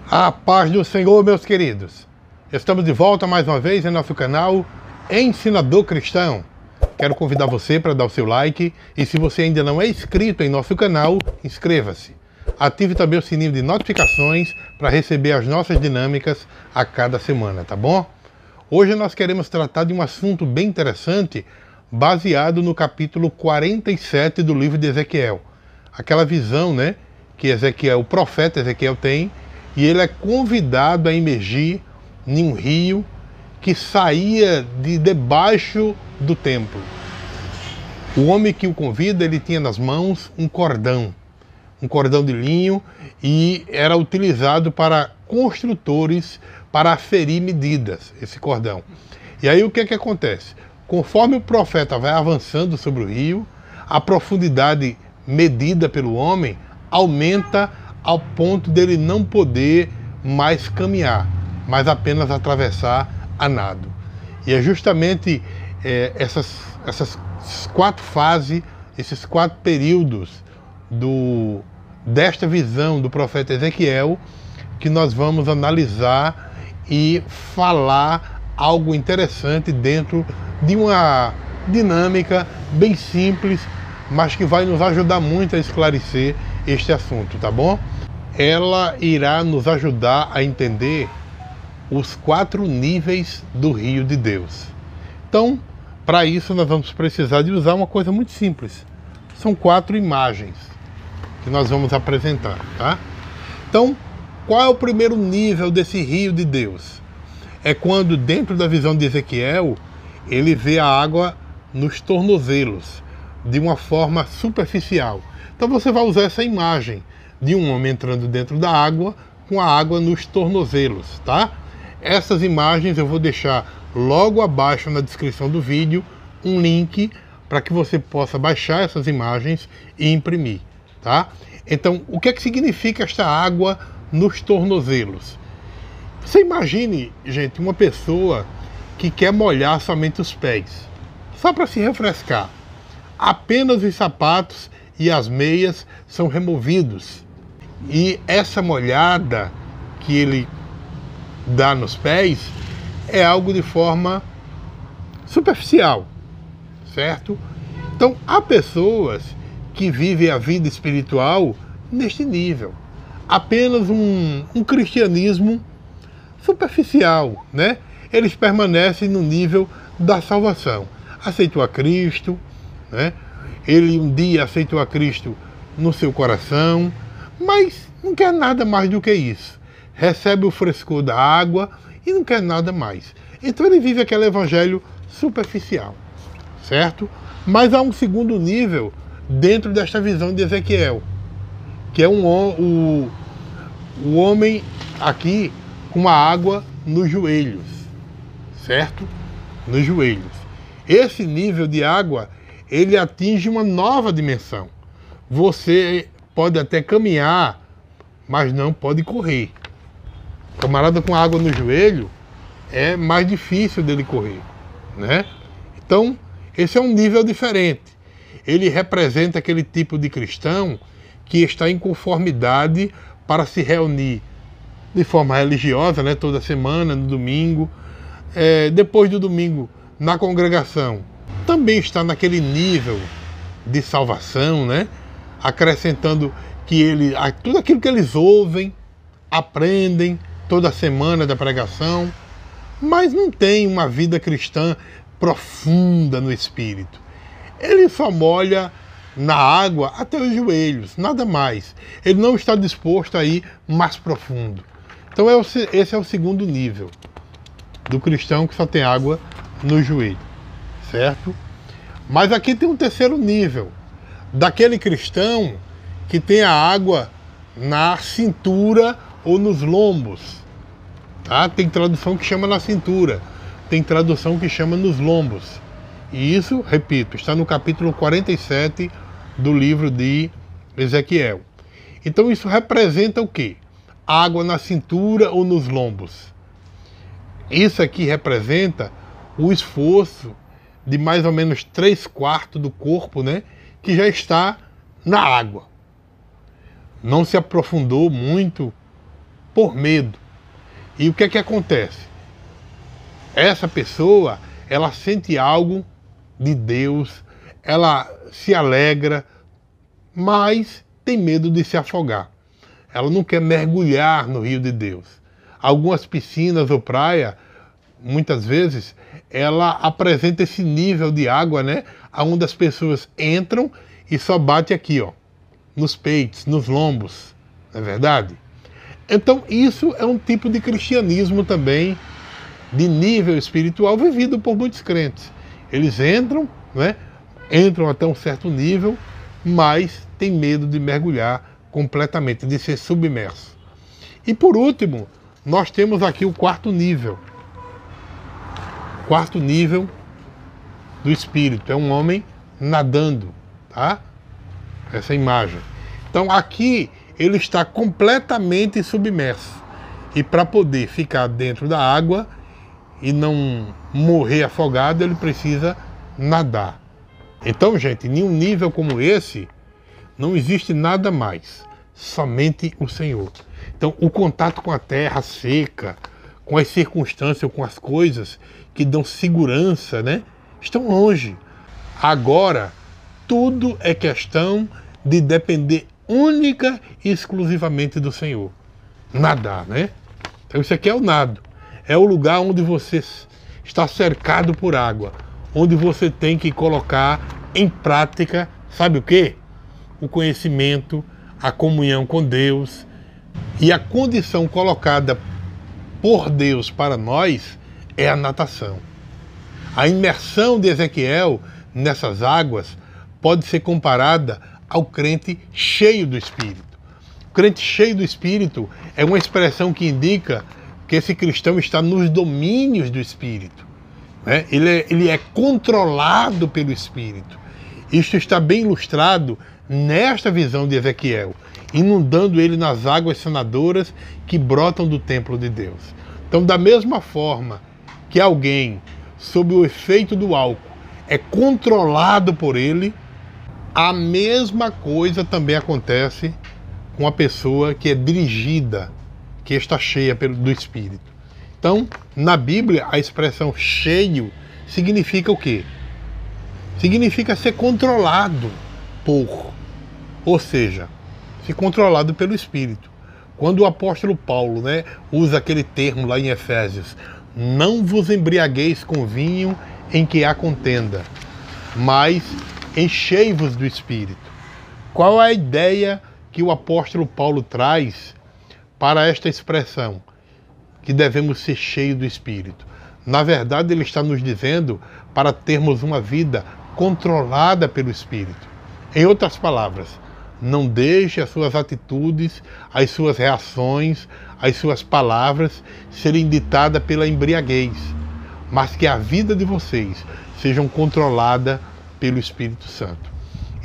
A paz do Senhor, meus queridos. Estamos de volta mais uma vez em nosso canal Ensinador Cristão. Quero convidar você para dar o seu like e se você ainda não é inscrito em nosso canal, inscreva-se. Ative também o sininho de notificações para receber as nossas dinâmicas a cada semana, tá bom? Hoje nós queremos tratar de um assunto bem interessante baseado no capítulo 47 do livro de Ezequiel. Aquela visão, né, que Ezequiel, o profeta Ezequiel tem, e ele é convidado a imergir em um rio que saía de debaixo do templo. O homem que o convida, ele tinha nas mãos um cordão de linho, e era utilizado para construtores para aferir medidas, esse cordão. E aí o que acontece? Conforme o profeta vai avançando sobre o rio, a profundidade medida pelo homem aumenta ao ponto dele não poder mais caminhar, mas apenas atravessar a nado. E é justamente essas quatro fases, esses quatro períodos desta visão do profeta Ezequiel, que nós vamos analisar e falar algo interessante dentro de uma dinâmica bem simples, mas que vai nos ajudar muito a esclarecer este assunto, tá bom? Ela irá nos ajudar a entender os quatro níveis do rio de Deus. Então, para isso nós vamos precisar de usar uma coisa muito simples. São quatro imagens que nós vamos apresentar, tá? Então, qual é o primeiro nível desse rio de Deus? É quando, dentro da visão de Ezequiel, ele vê a água nos tornozelos, de uma forma superficial. Então você vai usar essa imagem de um homem entrando dentro da água, com a água nos tornozelos, tá? Essas imagens eu vou deixar logo abaixo na descrição do vídeo um link para que você possa baixar essas imagens e imprimir, tá? Então, o que significa esta água nos tornozelos? Você imagine, gente, uma pessoa que quer molhar somente os pés, só para se refrescar. Apenas os sapatos e as meias são removidos. E essa molhada que ele dá nos pés é algo de forma superficial, certo? Então, há pessoas que vivem a vida espiritual neste nível. Apenas um cristianismo superficial, né? Eles permanecem no nível da salvação. Aceitou a Cristo, né? Ele um dia aceitou a Cristo no seu coração, mas não quer nada mais do que isso. Recebe o frescor da água e não quer nada mais. Então ele vive aquele evangelho superficial, certo? Mas há um segundo nível dentro desta visão de Ezequiel, que é o homem aqui com a água nos joelhos, certo? Nos joelhos. Esse nível de água, ele atinge uma nova dimensão. Você pode até caminhar, mas não pode correr. O camarada com água no joelho é mais difícil dele correr, né? Então, esse é um nível diferente. Ele representa aquele tipo de cristão que está em conformidade para se reunir de forma religiosa, né? Toda semana, no domingo. Depois do domingo, na congregação, também está naquele nível de salvação, né? Acrescentando que tudo aquilo que eles ouvem, aprendem toda semana da pregação, mas não tem uma vida cristã profunda no espírito. Ele só molha na água até os joelhos, nada mais. Ele não está disposto a ir mais profundo. Então esse é o segundo nível do cristão que só tem água no joelho, certo? Mas aqui tem um terceiro nível, daquele cristão que tem a água na cintura ou nos lombos, tá? Tem tradução que chama na cintura, tem tradução que chama nos lombos. E isso, repito, está no capítulo 47 do livro de Ezequiel. Então isso representa o quê? Água na cintura ou nos lombos. Isso aqui representa o esforço de mais ou menos 3/4 do corpo, né, que já está na água. Não se aprofundou muito por medo. E o que é que acontece? Essa pessoa, ela sente algo de Deus, ela se alegra, mas tem medo de se afogar. Ela não quer mergulhar no rio de Deus. Algumas piscinas ou praia, muitas vezes, ela apresenta esse nível de água, né? Onde as pessoas entram e só bate aqui, ó, nos peitos, nos lombos. Não é verdade? Então isso é um tipo de cristianismo também, de nível espiritual, vivido por muitos crentes. Eles entram, né? Entram até um certo nível, mas tem medo de mergulhar completamente, de ser submerso. E por último, nós temos aqui o quarto nível. Quarto nível do espírito. É um homem nadando, tá? Essa imagem. Então aqui ele está completamente submerso. E para poder ficar dentro da água e não morrer afogado, ele precisa nadar. Então, gente, em um nível como esse, não existe nada mais, somente o Senhor. Então, o contato com a terra seca, com as circunstâncias, com as coisas que dão segurança, né, estão longe. Agora, tudo é questão de depender única e exclusivamente do Senhor. Nadar, né? Então, isso aqui é o nado. É o lugar onde você está cercado por água, onde você tem que colocar em prática, sabe o quê? O conhecimento, a comunhão com Deus. E a condição colocada por Deus para nós é a natação. A imersão de Ezequiel nessas águas pode ser comparada ao crente cheio do Espírito. O crente cheio do Espírito é uma expressão que indica que esse cristão está nos domínios do Espírito, né? Ele é controlado pelo Espírito. Isto está bem ilustrado nesta visão de Ezequiel, inundando ele nas águas sanadoras que brotam do templo de Deus. Então, da mesma forma que alguém, sob o efeito do álcool, é controlado por ele, a mesma coisa também acontece com a pessoa que é dirigida, que está cheia do Espírito. Então, na Bíblia, a expressão cheio significa o quê? Significa ser controlado por, ou seja, ser controlado pelo Espírito. Quando o apóstolo Paulo, né, usa aquele termo lá em Efésios, não vos embriagueis com vinho em que há contenda, mas enchei-vos do Espírito. Qual é a ideia que o apóstolo Paulo traz para esta expressão? Que devemos ser cheios do Espírito. Na verdade, ele está nos dizendo para termos uma vida controlada pelo Espírito. Em outras palavras, não deixe as suas atitudes, as suas reações, as suas palavras serem ditadas pela embriaguez, mas que a vida de vocês sejam controlada pelo Espírito Santo.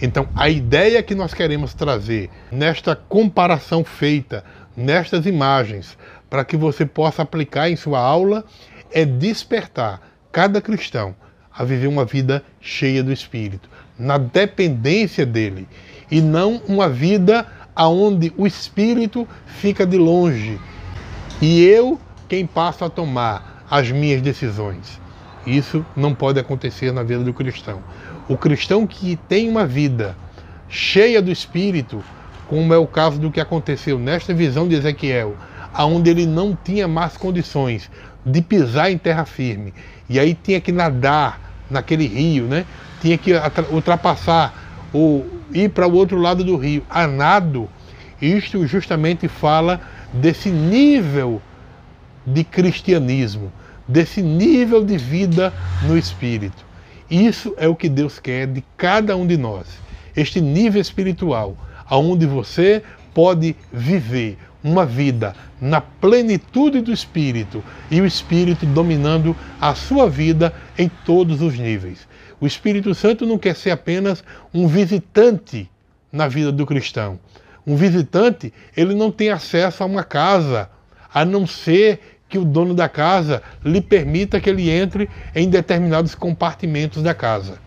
Então, a ideia que nós queremos trazer nesta comparação feita, nestas imagens, para que você possa aplicar em sua aula, é despertar cada cristão a viver uma vida cheia do Espírito, na dependência dele, e não uma vida onde o Espírito fica de longe e eu quem passo a tomar as minhas decisões. Isso não pode acontecer na vida do cristão. O cristão que tem uma vida cheia do Espírito, como é o caso do que aconteceu nesta visão de Ezequiel, onde ele não tinha mais condições de pisar em terra firme, e aí tinha que nadar naquele rio, né? Tinha que ultrapassar ou ir para o outro lado do rio a nado. Isto justamente fala desse nível de cristianismo, desse nível de vida no Espírito. Isso é o que Deus quer de cada um de nós. Este nível espiritual, onde você pode viver uma vida na plenitude do Espírito e o Espírito dominando a sua vida em todos os níveis. O Espírito Santo não quer ser apenas um visitante na vida do cristão. Um visitante, ele não tem acesso a uma casa, a não ser que o dono da casa lhe permita que ele entre em determinados compartimentos da casa.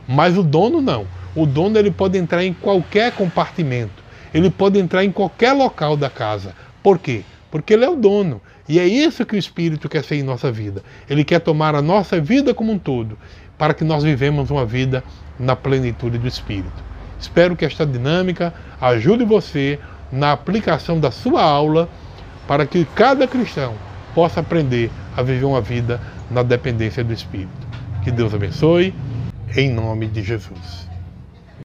Mas o dono não. O dono ele pode entrar em qualquer compartimento. Ele pode entrar em qualquer local da casa. Por quê? porque Ele é o dono. E é isso que o Espírito quer ser em nossa vida. Ele quer tomar a nossa vida como um todo, para que nós vivemos uma vida na plenitude do Espírito. Espero que esta dinâmica ajude você na aplicação da sua aula, para que cada cristão possa aprender a viver uma vida na dependência do Espírito. Que Deus abençoe, em nome de Jesus.